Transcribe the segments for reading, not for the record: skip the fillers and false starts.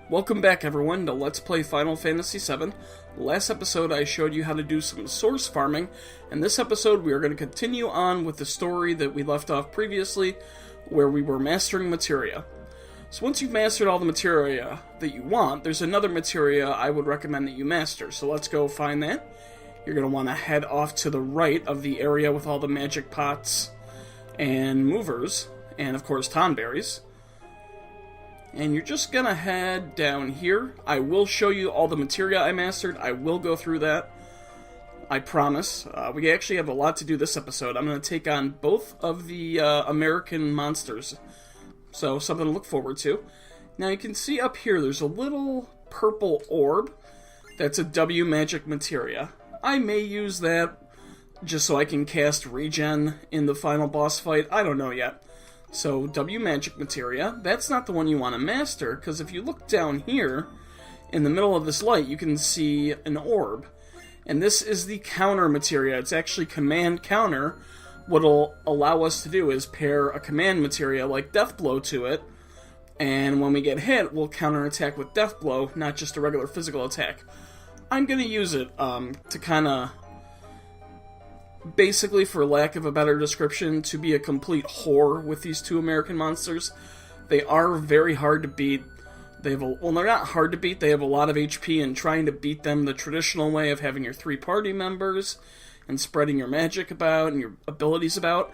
Welcome back everyone to Let's Play Final Fantasy VII. Last episode I showed you how to do some source farming, and this episode we are going to continue on with the story that we left off previously, where we were mastering materia. So once you've mastered all the materia that you want, there's another materia I would recommend that you master, so let's go find that. You're going to want to head off to the right of the area with all the magic pots and movers, and of course tonberries. And you're just gonna head down here. I will show you all the materia I mastered. I will go through that. I promise. We actually have a lot to do this episode. I'm gonna take on both of the American monsters. So, something to look forward to. Now you can see up here there's a little purple orb. That's a W magic materia. I may use that just so I can cast regen in the final boss fight. I don't know yet. So, W magic materia, that's not the one you want to master, because if you look down here, in the middle of this light, you can see an orb. And this is the counter materia. It's actually command counter. What it'll allow us to do is pair a command materia like Death Blow to it, and when we get hit, we'll counterattack with Death Blow, not just a regular physical attack. I'm going to use it to kind of, basically, for lack of a better description, to be a complete whore with these two American monsters. They are very hard to beat. They're not hard to beat, they have a lot of HP, and trying to beat them the traditional way of having your 3 party members and spreading your magic about and your abilities about,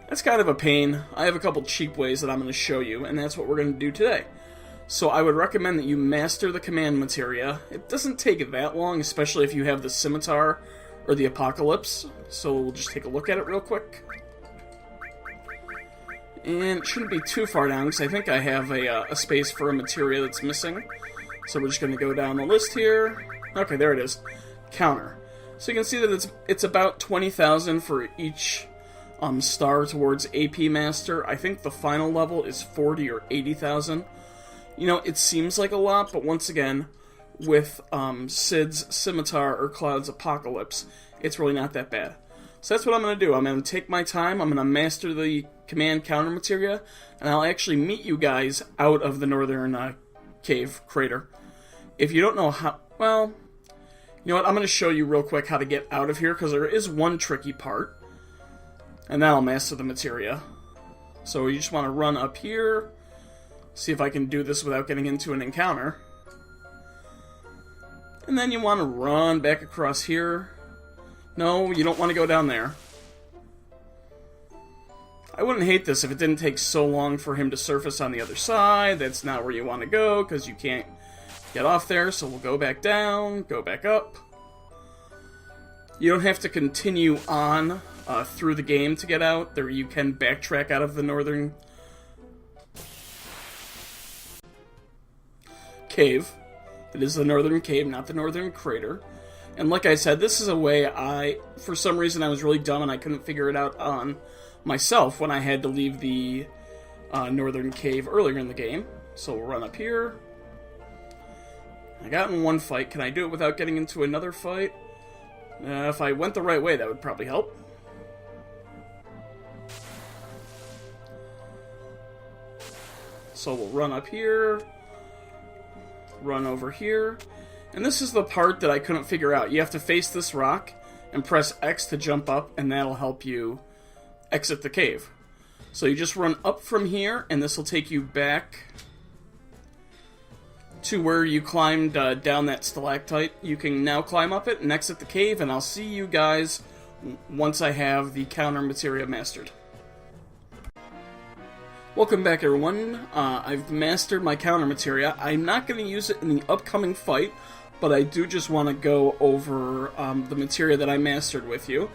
that's kind of a pain. I have a couple cheap ways that I'm going to show you, and that's what we're going to do today. So I would recommend that you master the command materia. It doesn't take that long, especially if you have the scimitar or the apocalypse, so we'll just take a look at it real quick. And it shouldn't be too far down, because I think I have a space for a materia that's missing. So we're just going to go down the list here. Okay, there it is. Counter. So you can see that it's about 20,000 for each star towards AP Master. I think the final level is 40 or 80,000. You know, it seems like a lot, but once again, with Cid's Scimitar or Cloud's Apocalypse, it's really not that bad. So that's what I'm going to do. I'm going to take my time, I'm going to master the command counter materia, and I'll actually meet you guys out of the northern cave crater. If you don't know how, well, you know what, I'm going to show you real quick how to get out of here, because there is one tricky part, and then I'll master the materia. So you just want to run up here, see if I can do this without getting into an encounter. And then you want to run back across here. No, you don't want to go down there. I wouldn't hate this if it didn't take so long for him to surface on the other side. That's not where you want to go, because you can't get off there, so we'll go back down, go back up. You don't have to continue on through the game to get out. There you can backtrack out of the northern cave. It is the northern cave, not the northern crater. And like I said, this is a way for some reason I was really dumb and I couldn't figure it out on myself when I had to leave the northern cave earlier in the game. So we'll run up here. I got in one fight. Can I do it without getting into another fight? If I went the right way, that would probably help. So we'll run up here. Run over here, and this is the part that I couldn't figure out. You have to face this rock and press X to jump up, and that'll help you exit the cave. So you just run up from here, and this will take you back to where you climbed down that stalactite. You can now climb up it and exit the cave, and I'll see you guys once I have the counter materia mastered. Welcome back everyone. I've mastered my counter materia. I'm not going to use it in the upcoming fight, but I do just want to go over the materia that I mastered with you.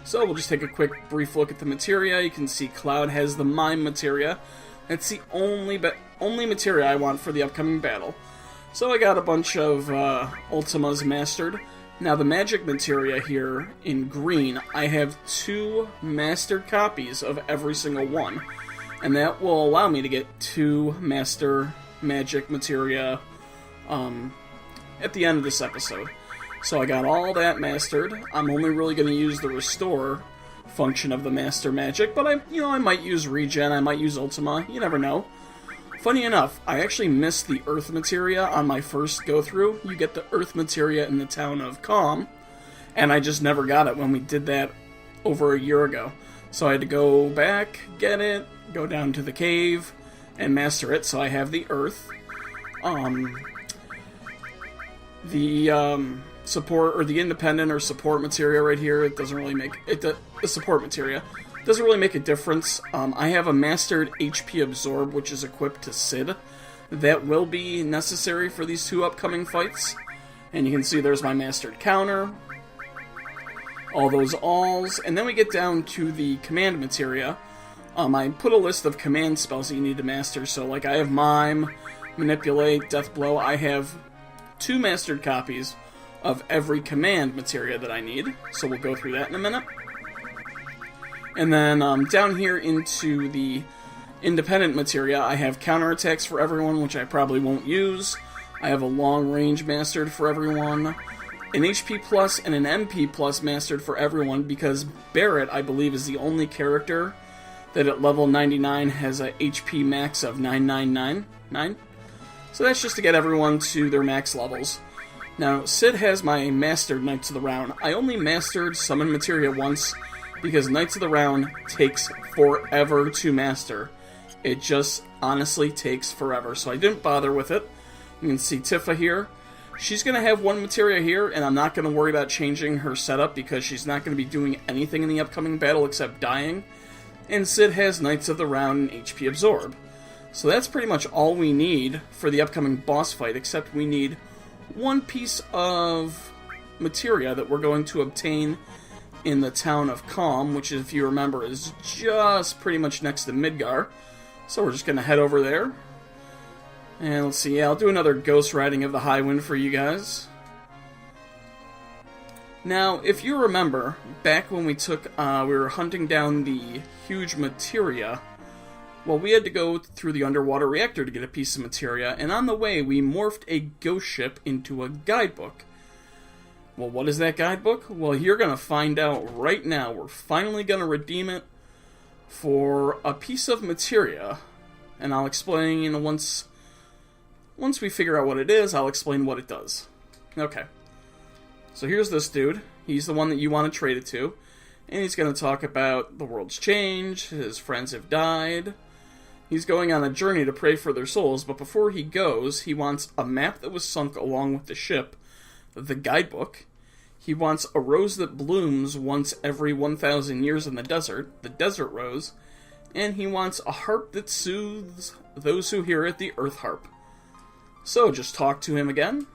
So we'll just take a quick brief look at the materia. You can see Cloud has the mime materia. That's the only materia I want for the upcoming battle. So I got a bunch of Ultimas mastered. Now the magic materia here in green, I have 2 mastered copies of every single one. And that will allow me to get 2 master magic materia at the end of this episode. So I got all that mastered. I'm only really going to use the restore function of the master magic, but I might use regen, I might use Ultima, you never know. Funny enough, I actually missed the Earth materia on my first go-through. You get the Earth materia in the town of Kalm, and I just never got it when we did that over a year ago. So I had to go back, get it, go down to the cave, and master it, so I have the Earth. The support, or the independent or support materia right here, it doesn't really make it. The support materia doesn't really make a difference. I have a mastered HP absorb, which is equipped to Sid. That will be necessary for these two upcoming fights. And you can see there's my mastered counter, all those alls, and then we get down to the command materia. I put a list of command spells that you need to master. So, like, I have Mime, Manipulate, Death Blow. I have 2 mastered copies of every command materia that I need. So we'll go through that in a minute. And then down here into the independent materia, I have counterattacks for everyone, which I probably won't use. I have a long range mastered for everyone, an HP plus and an MP plus mastered for everyone, because Barret, I believe, is the only character that at level 99 has a HP max of 9999. So that's just to get everyone to their max levels. Now, Sid has my mastered Knights of the Round. I only mastered Summon Materia once, because Knights of the Round takes forever to master. It just honestly takes forever, so I didn't bother with it. You can see Tifa here. She's going to have 1 materia here, and I'm not going to worry about changing her setup because she's not going to be doing anything in the upcoming battle except dying. And Sid has Knights of the Round and HP Absorb. So that's pretty much all we need for the upcoming boss fight, except we need 1 piece of materia that we're going to obtain in the town of Kalm, which, if you remember, is just pretty much next to Midgar. So we're just going to head over there. And let's see, yeah, I'll do another ghost riding of the High Wind for you guys. Now, if you remember, back when we were hunting down the huge materia, well, we had to go through the underwater reactor to get a piece of materia, and on the way, we morphed a ghost ship into a guidebook. Well, what is that guidebook? Well, you're going to find out right now. We're finally going to redeem it for a piece of materia, and I'll explain once we figure out what it is, I'll explain what it does. Okay. So here's this dude. He's the one that you want to trade it to, and he's going to talk about the world's changed, his friends have died. He's going on a journey to pray for their souls, but before he goes, he wants a map that was sunk along with the ship, the guidebook. He wants a rose that blooms once every 1,000 years in the desert rose, and he wants a harp that soothes those who hear it, the earth harp. So just talk to him again,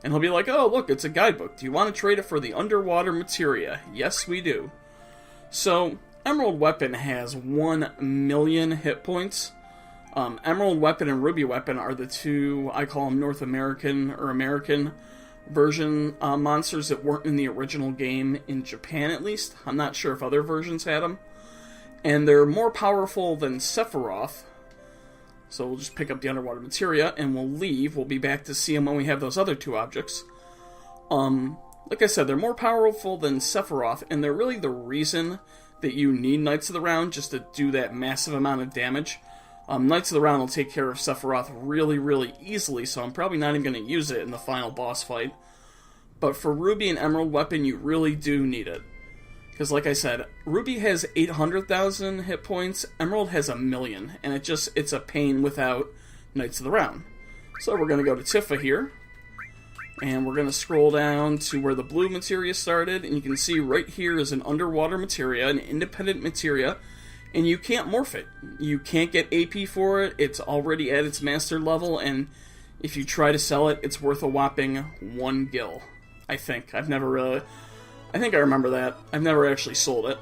and he'll be like, oh, look, it's a guidebook. Do you want to trade it for the underwater materia? Yes, we do. So, Emerald Weapon has 1 million hit points. Emerald Weapon and Ruby Weapon are the two, I call them North American or American version monsters that weren't in the original game, in Japan at least. I'm not sure if other versions had them. And they're more powerful than Sephiroth. So we'll just pick up the underwater materia and we'll leave. We'll be back to see them when we have those other 2 objects. Like I said, they're more powerful than Sephiroth, and they're really the reason that you need Knights of the Round, just to do that massive amount of damage. Knights of the Round will take care of Sephiroth really, really easily, so I'm probably not even going to use it in the final boss fight. But for Ruby and Emerald Weapon, you really do need it. Because like I said, Ruby has 800,000 hit points, Emerald has 1 million, and it's a pain without Knights of the Round. So we're going to go to Tifa here, and we're going to scroll down to where the blue materia started, and you can see right here is an underwater materia, an independent materia, and you can't morph it. You can't get AP for it, it's already at its master level, and if you try to sell it, it's worth a whopping 1 gil. I think. I remember that. I've never actually sold it.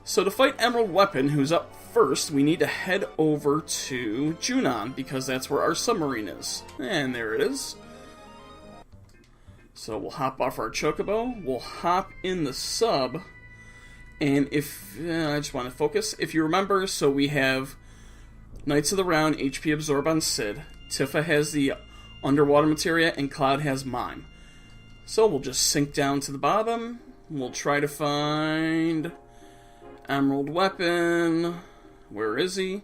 So to fight Emerald Weapon, who's up first, we need to head over to Junon, because that's where our submarine is. And there it is. So we'll hop off our chocobo, we'll hop in the sub, and if, I just want to focus, if you remember, so we have Knights of the Round, HP Absorb on Sid, Tifa has the underwater materia, and Cloud has Mime. So we'll just sink down to the bottom, we'll try to find Emerald Weapon, where is he?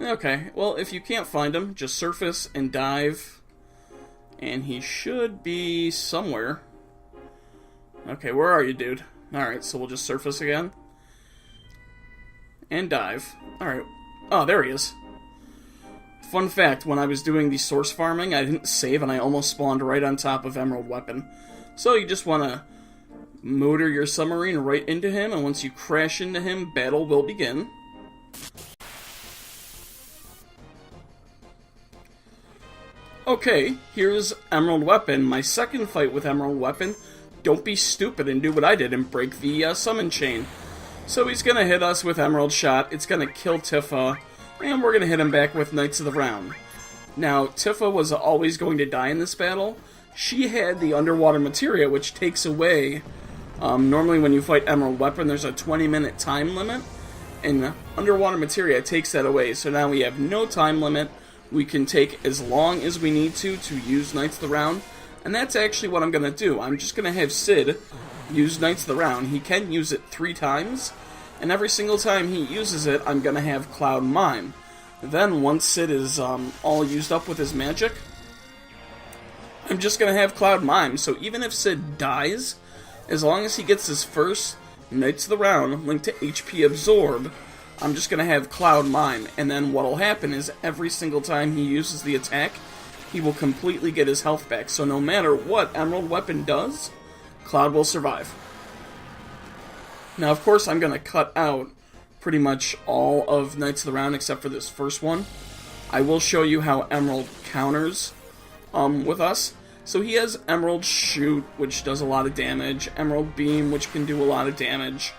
Okay, well, if you can't find him, just surface and dive. And he should be somewhere. Okay, where are you, dude? Alright, so we'll just surface again. And dive. Alright. Oh, there he is. Fun fact, when I was doing the source farming, I didn't save and I almost spawned right on top of Emerald Weapon. So you just want to motor your submarine right into him, and once you crash into him, battle will begin. Okay, here's Emerald Weapon, my second fight with Emerald Weapon. Don't be stupid and do what I did and break the summon chain. So he's going to hit us with Emerald Shot, it's going to kill Tifa, and we're going to hit him back with Knights of the Round. Now, Tifa was always going to die in this battle. She had the underwater materia, which takes away... normally when you fight Emerald Weapon, there's a 20-minute time limit, and underwater materia takes that away. So now we have no time limit. We can take as long as we need to use Knights of the Round, and that's actually what I'm going to do. I'm just going to have Sid use Knights of the Round. He can use it 3 times, and every single time he uses it, I'm going to have Cloud Mime. Then, once Sid is all used up with his magic, I'm just going to have Cloud Mime. So even if Sid dies, as long as he gets his first Knights of the Round linked to HP Absorb, I'm just going to have Cloud Mime. And then what'll happen is every single time he uses the attack, he will completely get his health back. So no matter what Emerald Weapon does, Cloud will survive. Now, of course, I'm going to cut out pretty much all of Knights of the Round except for this first one. I will show you how Emerald counters with us. So he has Emerald Shoot, which does a lot of damage, Emerald Beam, which can do a lot of damage.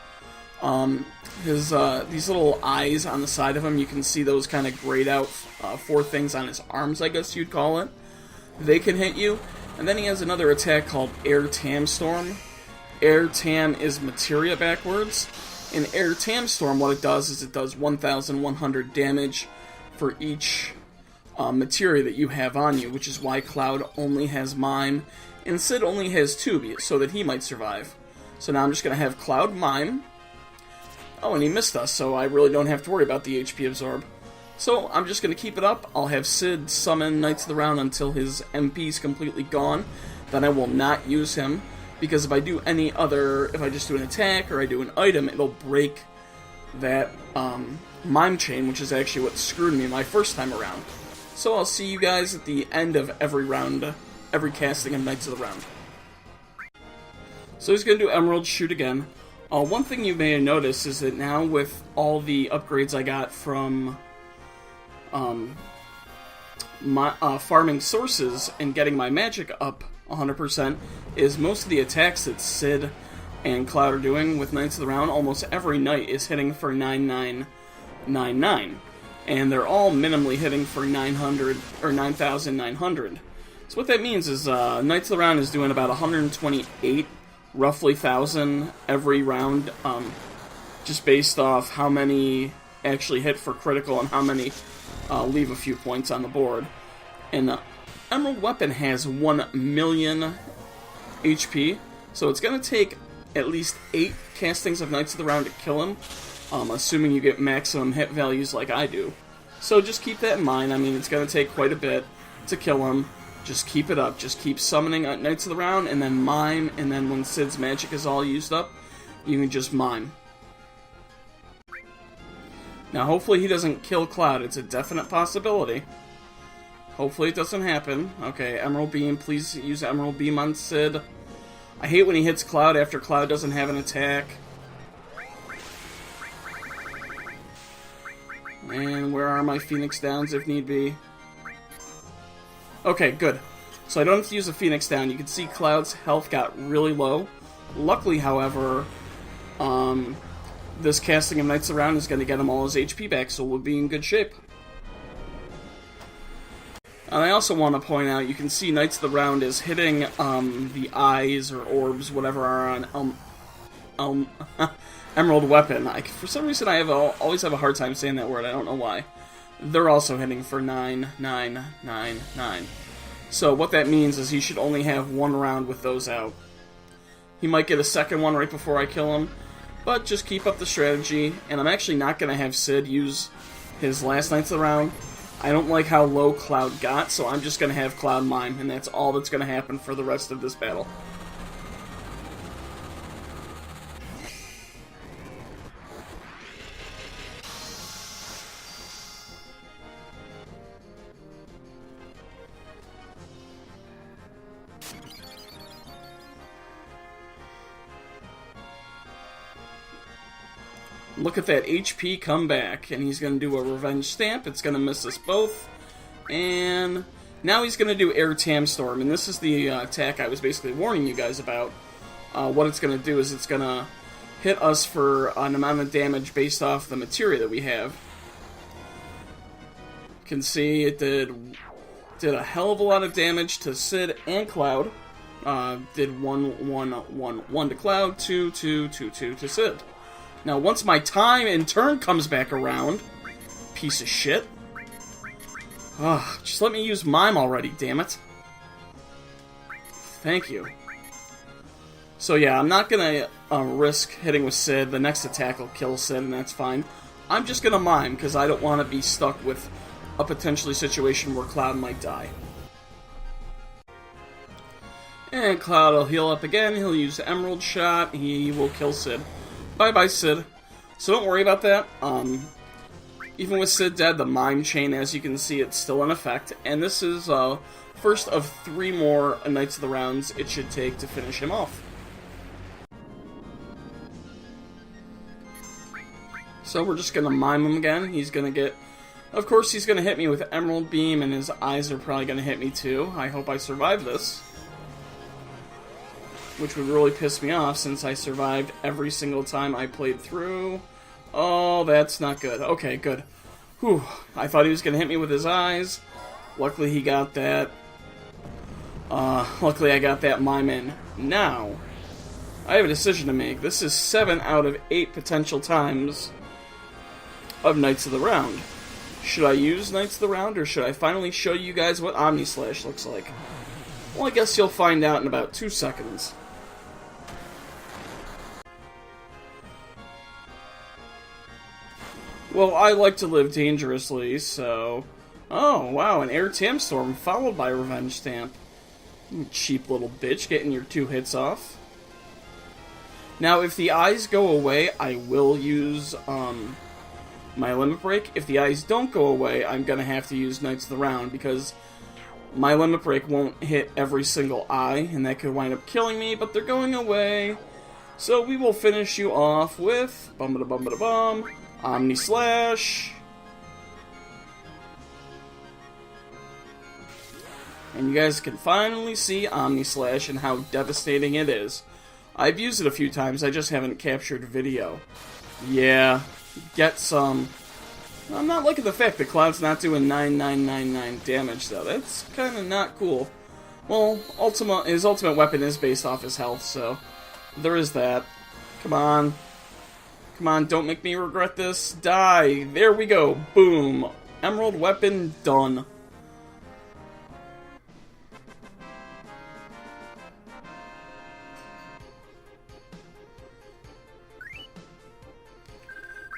These little eyes on the side of him, you can see those kind of grayed out 4 things on his arms, I guess you'd call it. They can hit you. And then he has another attack called Aire Tam Storm. Aire Tam is materia backwards. In Aire Tam Storm, what it does is it does 1,100 damage for each materia that you have on you, which is why Cloud only has Mime, and Sid only has 2, so that he might survive. So now I'm just going to have Cloud Mime. Oh, and he missed us, so I really don't have to worry about the HP Absorb. So I'm just going to keep it up. I'll have Sid summon Knights of the Round until his MP is completely gone. Then I will not use him, because if I do any other, if I just do an attack or I do an item, it'll break that Mime chain, which is actually what screwed me my first time around. So I'll see you guys at the end of every round, every casting of Knights of the Round. So he's going to do Emerald Shoot again. One thing you may have noticed is that now with all the upgrades I got from farming sources and getting my magic up 100%, is most of the attacks that Sid and Cloud are doing with Knights of the Round, almost every knight is hitting for 9999. And they're all minimally hitting for 900 or 9,900. So what that means is Knights of the Round is doing about 128 roughly 1,000 every round, just based off how many actually hit for critical and how many leave a few points on the board. And Emerald Weapon has 1 million HP, so it's going to take at least 8 castings of Knights of the Round to kill him, assuming you get maximum hit values like I do. So just keep that in mind. I mean, it's going to take quite a bit to kill him. Just keep it up. Just keep summoning Knights of the Round, and then Mime, and then when Sid's magic is all used up, you can just Mime. Now, hopefully he doesn't kill Cloud. It's a definite possibility. Hopefully it doesn't happen. Okay, Emerald Beam. Please use Emerald Beam on Sid. I hate when he hits Cloud after Cloud doesn't have an attack. And where are my Phoenix Downs if need be? Okay, good. So I don't have to use a Phoenix Down. You can see Cloud's health got really low. Luckily, however, this casting of Knights of the Round is going to get him all his HP back, so we'll be in good shape. And I also want to point out, you can see Knights of the Round is hitting the eyes or orbs, whatever are on Emerald Weapon. For some reason, I always have a hard time saying that word. I don't know why. They're also hitting for 9,999. So what that means is he should only have 1 round with those out. He might get a second one right before I kill him, but just keep up the strategy. And I'm actually not going to have Sid use his last Knights of the Round. I don't like how low Cloud got, so I'm just going to have Cloud mime, and that's all that's going to happen for the rest of this battle. Look at that HP come back, and he's going to do a Revenge Stamp. It's going to miss us both. And now he's going to do Aire Tam Storm, and this is the attack I was basically warning you guys about. What it's going to do is it's going to hit us for an amount of damage based off the materia that we have. You can see it did a hell of a lot of damage to Sid and Cloud. Did 1 to Cloud, 2 to Sid. Now, once my time and turn comes back around, piece of shit. Ugh, just let me use Mime already, damn it. Thank you. So yeah, I'm not gonna risk hitting with Sid. The next attack will kill Sid, and that's fine. I'm just gonna Mime, because I don't want to be stuck with a potentially situation where Cloud might die. And Cloud will heal up again. He'll use the Emerald Shot. He will kill Sid. Bye-bye, Sid. So don't worry about that. Even with Sid dead, the Mime Chain, as you can see, it's still in effect. And this is first of 3 more Knights of the Rounds it should take to finish him off. So we're just going to Mime him again. He's going to get... Of course, he's going to hit me with Emerald Beam, and his eyes are probably going to hit me too. I hope I survive this. Which would really piss me off, since I survived every single time I played through. Oh, that's not good. Okay, good. Whew. I thought he was going to hit me with his eyes. Luckily, he got that. Luckily, I got that Mime in. Now, I have a decision to make. This is 7 out of 8 potential times of Knights of the Round. Should I use Knights of the Round, or should I finally show you guys what Omni Slash looks like? Well, I guess you'll find out in about 2 seconds. Well, I like to live dangerously, so... Oh, wow, an Aire Tam Storm followed by Revenge Stamp. You cheap little bitch, getting your 2 hits off. Now, if the eyes go away, I will use my Limit Break. If the eyes don't go away, I'm going to have to use Knights of the Round, because my Limit Break won't hit every single eye, and that could wind up killing me, but they're going away. So we will finish you off with... Bum-ba-da-bum-ba-da-bum... Omni Slash. And you guys can finally see Omni Slash and how devastating it is. I've used it a few times, I just haven't captured video. Yeah, get some. I'm not liking the fact that Cloud's not doing 9999 damage though. That's kind of not cool. Well, his ultimate weapon is based off his health, so there is that. Come on. Come on, don't make me regret this. Die. There we go. Boom. Emerald weapon done.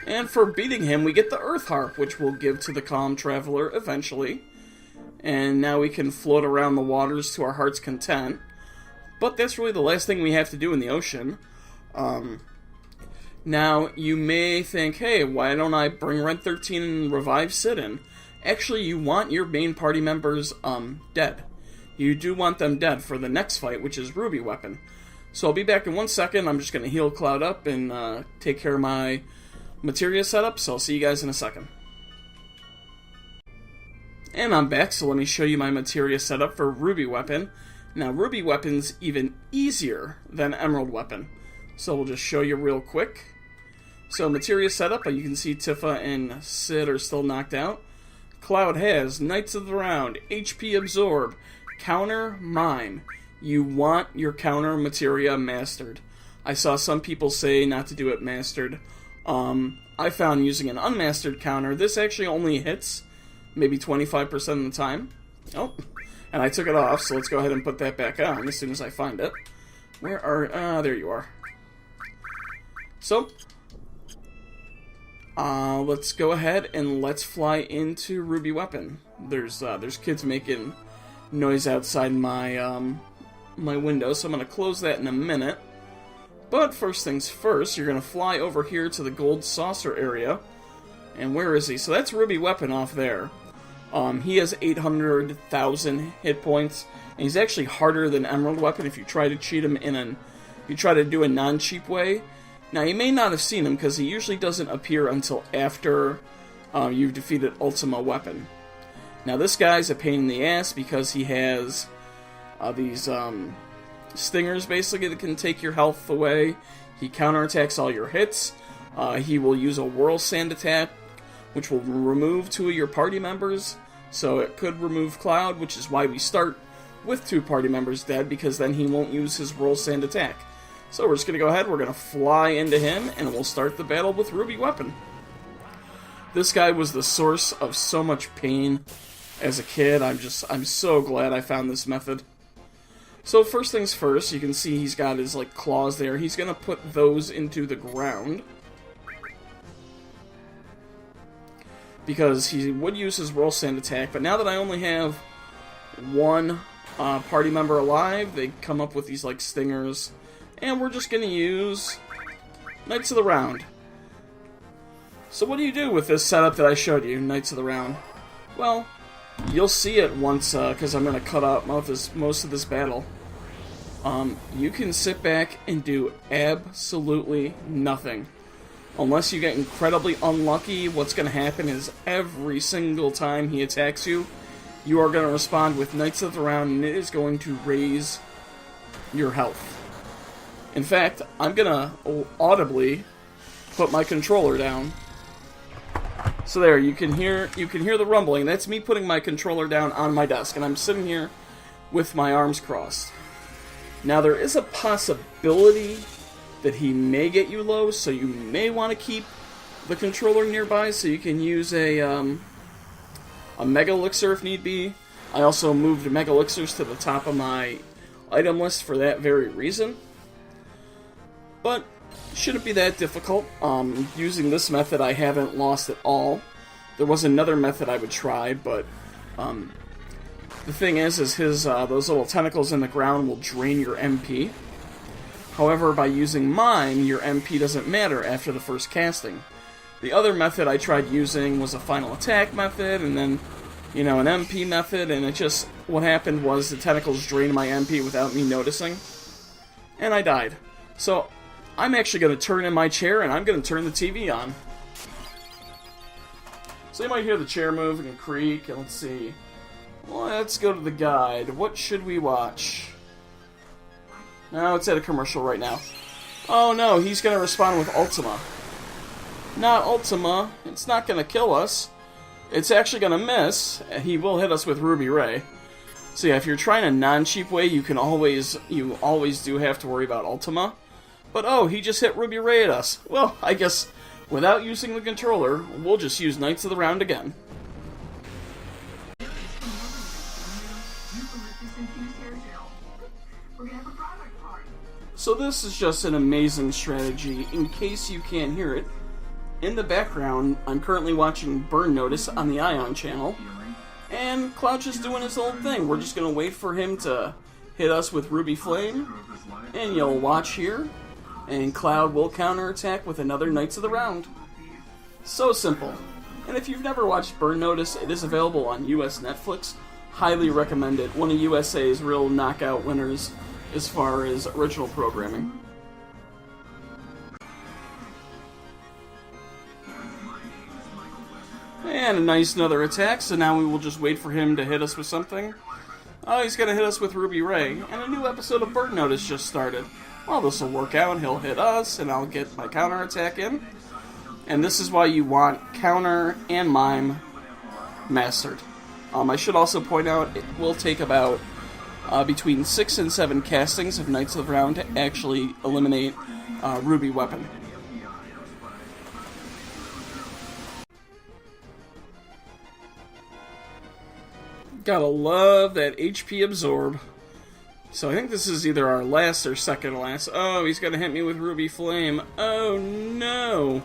And for beating him, we get the Earth Harp, which we'll give to the Kalm Traveler eventually. And now we can float around the waters to our heart's content. But that's really the last thing we have to do in the ocean. Now, you may think, hey, why don't I bring Red 13 and revive Sid in? Actually, you want your main party members, dead. You do want them dead for the next fight, which is Ruby Weapon. So I'll be back in 1 second. I'm just going to heal Cloud up and take care of my materia setup, so I'll see you guys in a second. And I'm back, so let me show you my materia setup for Ruby Weapon. Now, Ruby Weapon's even easier than Emerald Weapon. So we'll just show you real quick. So materia setup, you can see Tifa and Sid are still knocked out. Cloud has Knights of the Round, HP Absorb, Counter Mime. You want your counter materia mastered. I saw some people say not to do it mastered. I found using an unmastered counter, this actually only hits maybe 25% of the time. Oh, and I took it off, so let's go ahead and put that back on as soon as I find it. Where are... there you are. So, Let's go ahead and let's fly into Ruby Weapon. There's kids making noise outside my my window, so I'm gonna close that in a minute. But first things first, you're gonna fly over here to the gold saucer area. And where is he? So that's Ruby Weapon off there. He has 800,000 hit points, and he's actually harder than Emerald Weapon if you try to cheat him if you try to do a non-cheap way. Now, you may not have seen him, because he usually doesn't appear until after you've defeated Ultima Weapon. Now, this guy's a pain in the ass, because he has these stingers, basically, that can take your health away. He counterattacks all your hits. He will use a Whirl Sand attack, which will remove 2 of your party members. So it could remove Cloud, which is why we start with 2 party members dead, because then he won't use his Whirl Sand attack. So we're just going to go ahead, we're going to fly into him, and we'll start the battle with Ruby Weapon. This guy was the source of so much pain as a kid. I'm so glad I found this method. So first things first, you can see he's got his like claws there. He's going to put those into the ground, because he would use his Whirl Sand attack, but now that I only have 1 party member alive, they come up with these like stingers. And we're just going to use Knights of the Round. So what do you do with this setup that I showed you, Knights of the Round? Well, you'll see it once, because I'm going to cut out most of this battle. You can sit back and do absolutely nothing. Unless you get incredibly unlucky, what's going to happen is every single time he attacks you, you are going to respond with Knights of the Round, and it is going to raise your health. In fact, I'm gonna audibly put my controller down. So there, you can hear the rumbling. That's me putting my controller down on my desk, and I'm sitting here with my arms crossed. Now, there is a possibility that he may get you low, so you may want to keep the controller nearby so you can use a Mega Elixir if need be. I also moved Mega Elixirs to the top of my item list for that very reason. But shouldn't be that difficult. Using this method, I haven't lost at all. There was another method I would try, but the thing is his those little tentacles in the ground will drain your MP. However, by using mine, your MP doesn't matter after the first casting. The other method I tried using was a final attack method, and then, an MP method, and what happened was the tentacles drained my MP without me noticing, and I died. So, I'm actually going to turn in my chair, and I'm going to turn the TV on. So you might hear the chair move and creak, and let's see. Let's go to the guide. What should we watch? No, it's at a commercial right now. Oh no, he's going to respond with Ultima. Not Ultima. It's not going to kill us. It's actually going to miss. He will hit us with Ruby Ray. So yeah, if you're trying a non-cheap way, you always do have to worry about Ultima. But oh, he just hit Ruby Ray at us. Well, I guess without using the controller, we'll just use Knights of the Round again. So this is just an amazing strategy. In case you can't hear it, in the background, I'm currently watching Burn Notice on the Ion channel, and Cloud's just doing his own thing. We're just going to wait for him to hit us with Ruby Flame, and you'll watch here, and Cloud will counterattack with another Knights of the Round. So simple. And if you've never watched Burn Notice, it is available on US Netflix. Highly recommend it. One of USA's real knockout winners as far as original programming. And a nice another attack, so now we will just wait for him to hit us with something. Oh, he's going to hit us with Ruby Ray, and a new episode of Burn Notice just started. Well, this will work out. He'll hit us, and I'll get my counterattack in. And this is why you want Counter and Mime mastered. I should also point out, it will take about between 6 and 7 castings of Knights of the Round to actually eliminate Ruby Weapon. Gotta love that HP absorb. So I think this is either our last or second last. Oh, he's gonna hit me with Ruby Flame. Oh no!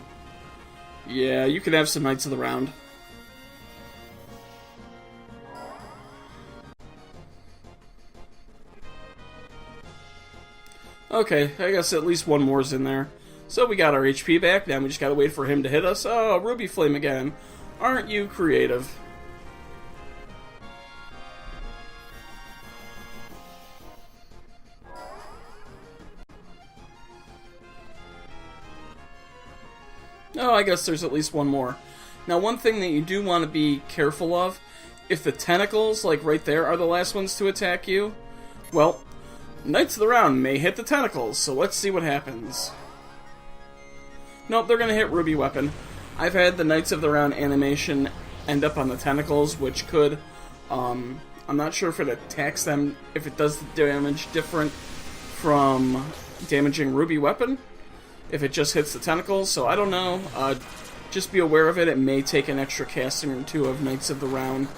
Yeah, you can have some Knights of the Round. Okay, I guess at least one more's in there. So we got our HP back, now we just gotta wait for him to hit us. Oh, Ruby Flame again. Aren't you creative? Oh, I guess there's at least one more. Now, one thing that you do want to be careful of, if the tentacles, like right there, are the last ones to attack you, well, Knights of the Round may hit the tentacles, so let's see what happens. Nope, they're going to hit Ruby Weapon. I've had the Knights of the Round animation end up on the tentacles, which could, I'm not sure if it attacks them, if it does the damage different from damaging Ruby Weapon, if it just hits the tentacles, so I don't know. Just be aware of it. It may take an extra casting or two of Knights of the Round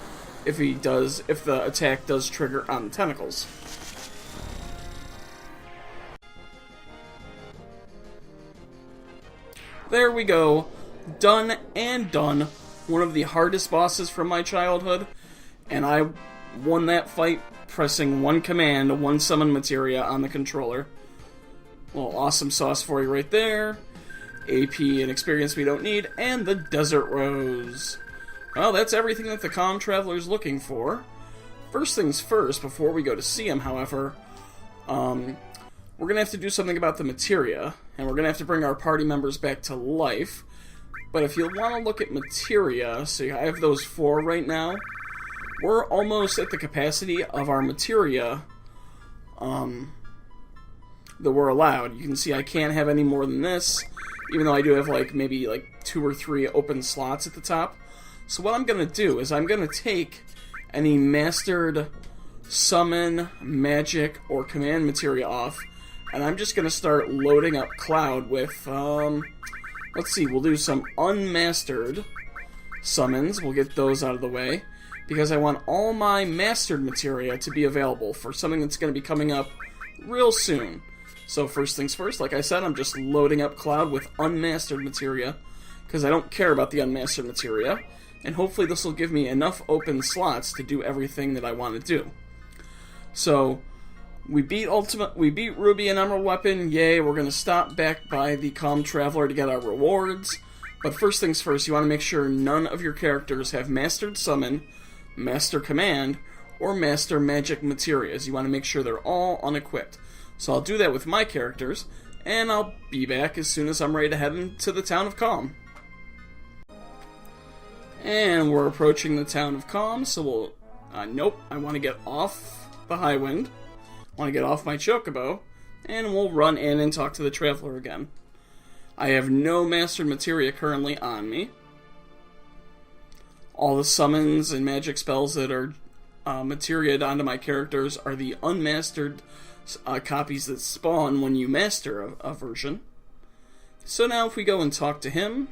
if the attack does trigger on the tentacles. There we go. Done and done. One of the hardest bosses from my childhood, and I won that fight pressing one command, one summon materia on the controller. Well, awesome sauce for you right there. AP and experience we don't need, and the Desert Rose. Well, that's everything that the Kalm Traveler's looking for. First things first, before we go to see him, however, we're going to have to do something about the materia, and we're going to have to bring our party members back to life. But if you want to look at materia, so I have those 4 right now, we're almost at the capacity of our materia, that we're allowed. You can see I can't have any more than this, even though I do have maybe 2 or 3 open slots at the top. So what I'm going to do is I'm going to take any mastered summon, magic, or command materia off, and I'm just going to start loading up Cloud with, let's see, we'll do some unmastered summons. We'll get those out of the way, because I want all my mastered materia to be available for something that's going to be coming up real soon. So first things first, like I said, I'm just loading up Cloud with unmastered materia, because I don't care about the unmastered materia, and hopefully this will give me enough open slots to do everything that I want to do. So, we beat Ruby and Emerald Weapon, yay, we're going to stop back by the Kalm Traveler to get our rewards, but first things first, you want to make sure none of your characters have Mastered Summon, Master Command, or Master Magic Materias. You want to make sure they're all unequipped. So I'll do that with my characters, and I'll be back as soon as I'm ready to head into the town of Kalm. And we're approaching the town of Kalm, so we'll... nope, I want to get off the High Wind. I want to get off my Chocobo, and we'll run in and talk to the Traveler again. I have no Mastered Materia currently on me. All the summons and magic spells that are materia'd onto my characters are the unmastered copies that spawn when you master a version. So now if we go and talk to him,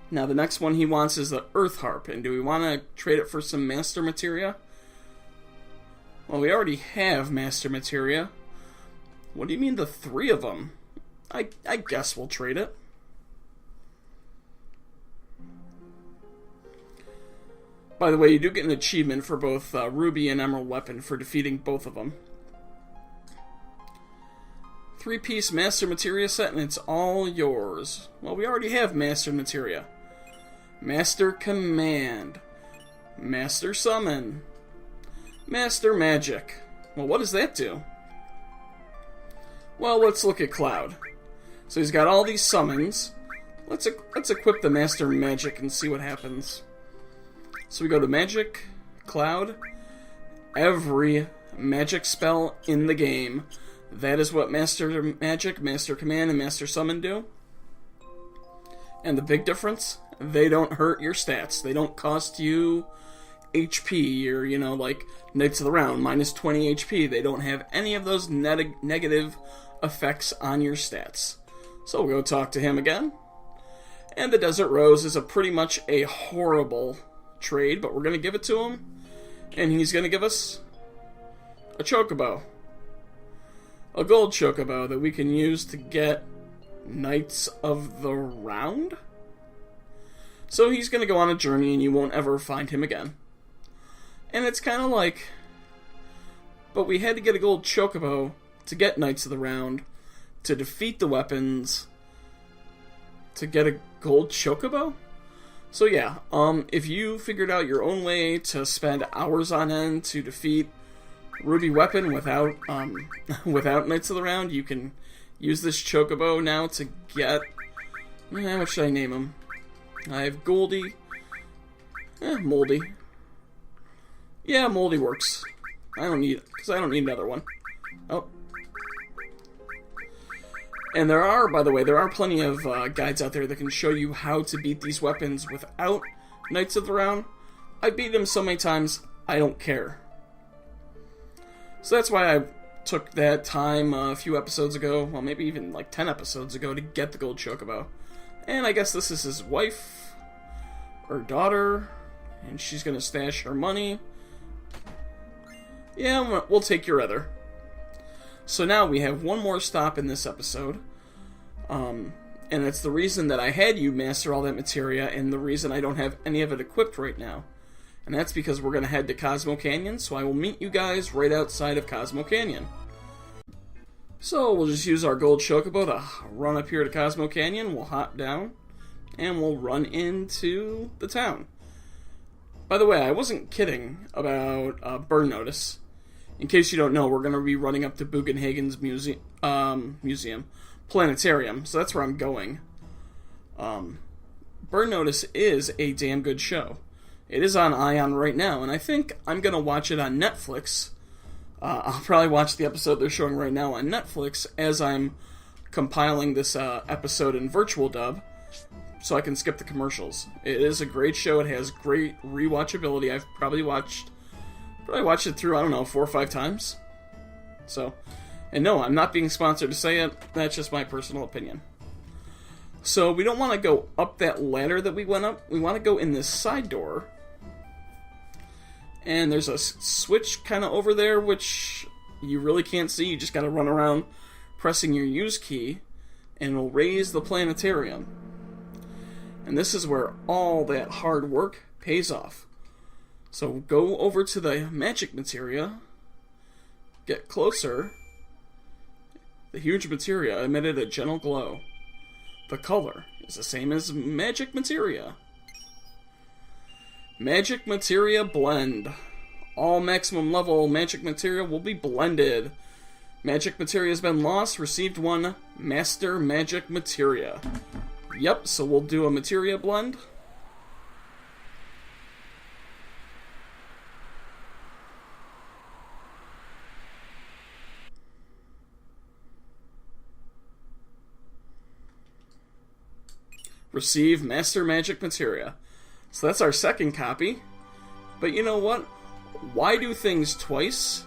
now the next one he wants is the Earth Harp, and do we want to trade it for some Master Materia? Well, we already have Master Materia. What do you mean the 3 of them? I guess we'll trade it. By the way, you do get an achievement for both Ruby and Emerald Weapon for defeating both of them. 3-piece Master Materia set, and it's all yours. Well, we already have Master Materia. Master Command. Master Summon. Master Magic. Well, what does that do? Well, let's look at Cloud. So he's got all these summons. Let's equip the Master Magic and see what happens. So we go to Magic, Cloud. Every magic spell in the game. That is what Master Magic, Master Command, and Master Summon do. And the big difference, they don't hurt your stats. They don't cost you HP or, like Knights of the Round, minus 20 HP. They don't have any of those negative effects on your stats. So we'll go talk to him again. And the Desert Rose is pretty much a horrible trade, but we're going to give it to him. And he's going to give us a Chocobo. A gold Chocobo that we can use to get Knights of the Round? So he's going to go on a journey and you won't ever find him again. And it's kind of like, but we had to get a gold chocobo to get Knights of the Round, to defeat the weapons, to get a gold chocobo? So yeah, if you figured out your own way to spend hours on end to defeat Ruby Weapon without without Knights of the Round, you can use this chocobo now to get... How much should I name him? I have Goldie. Moldy. Yeah, Moldy works. I don't need another one. Oh. And there are, by the way, plenty of guides out there that can show you how to beat these weapons without Knights of the Round. I beat them so many times, I don't care. So that's why I took that time a few episodes ago, well, maybe even like 10 episodes ago, to get the gold chocobo. And I guess this is his wife, or daughter, and she's going to stash her money. Yeah, we'll take your other. So now we have one more stop in this episode, and it's the reason that I had you master all that materia, and the reason I don't have any of it equipped right now. And that's because we're going to head to Cosmo Canyon, so I will meet you guys right outside of Cosmo Canyon. So we'll just use our gold chocobo to run up here to Cosmo Canyon, we'll hop down, and we'll run into the town. By the way, I wasn't kidding about Burn Notice. In case you don't know, we're going to be running up to Bugenhagen's museum, planetarium, so that's where I'm going. Burn Notice is a damn good show. It is on Ion right now, and I think I'm going to watch it on Netflix. I'll probably watch the episode they're showing right now on Netflix as I'm compiling this episode in virtual dub, so I can skip the commercials. It is a great show. It has great rewatchability. I've probably watched it through, I don't know, 4 or 5 times. So, and no, I'm not being sponsored to say it. That's just my personal opinion. So we don't want to go up that ladder that we went up. We want to go in this side door. And there's a switch kind of over there, which you really can't see. You just got to run around pressing your use key, and it'll raise the planetarium. And this is where all that hard work pays off. So go over to the magic materia, get closer. The huge materia emitted a gentle glow. The color is the same as magic materia. Magic materia blend. All maximum level magic materia will be blended. Magic materia has been lost. Received 1 master magic materia. Yep, so we'll do a materia blend. Receive master magic materia. So that's our second copy. But you know what? Why do things twice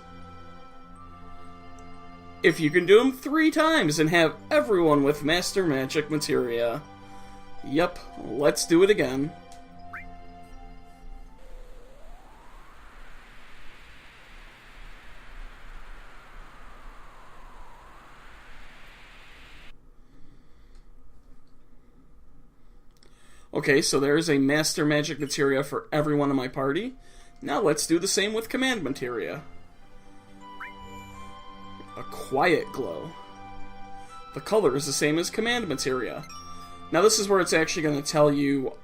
if you can do them 3 times and have everyone with master magic materia? Yep, let's do it again. Okay, so there's a master magic materia for everyone in my party. Now let's do the same with command materia. A quiet glow. The color is the same as command materia. Now this is where it's actually going to tell you,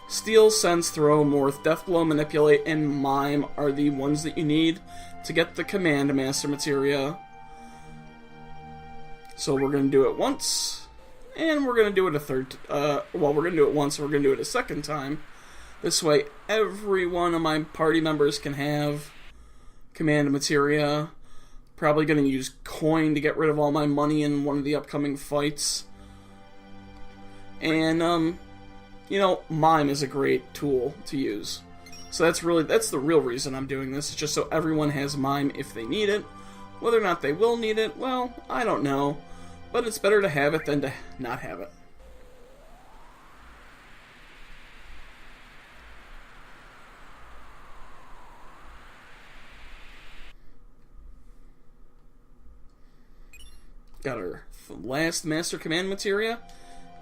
Steal, Sense, Throw, Morph, Deathblow, Manipulate, and Mime are the ones that you need to get the command master materia. So we're going to do it once. And we're going to do it we're going to do it once, we're going to do it a second time. This way, every one of my party members can have command materia. Probably going to use coin to get rid of all my money in one of the upcoming fights. And, Mime is a great tool to use. So that's the real reason I'm doing this. It's just so everyone has Mime if they need it. Whether or not they will need it, well, I don't know. But it's better to have it than to not have it. Got our last master command materia.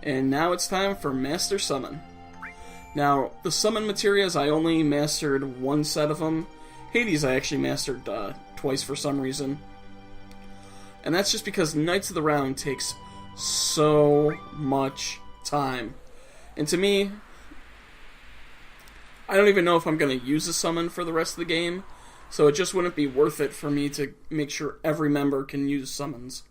And now it's time for Master Summon. Now, the summon materias, I only mastered one set of them. Hades I actually mastered twice for some reason. And that's just because Knights of the Round takes so much time. And to me, I don't even know if I'm going to use a summon for the rest of the game, so it just wouldn't be worth it for me to make sure every member can use summons.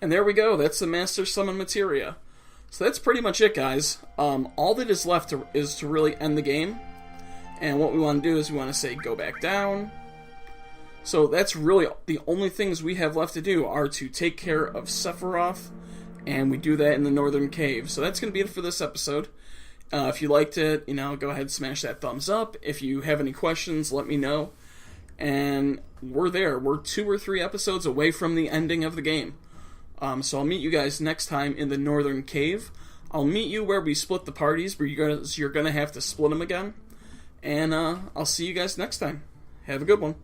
And there we go, that's the Master Summon Materia. So that's pretty much it, guys. All that is left is to really end the game. And what we want to do is we want to say go back down. So that's really the only things we have left to do are to take care of Sephiroth, and we do that in the Northern Cave. So that's going to be it for this episode. If you liked it, go ahead and smash that thumbs up. If you have any questions, let me know. And we're there. We're 2 or 3 episodes away from the ending of the game. So I'll meet you guys next time in the Northern Cave. I'll meet you where we split the parties, but you're going to have to split them again. And I'll see you guys next time. Have a good one.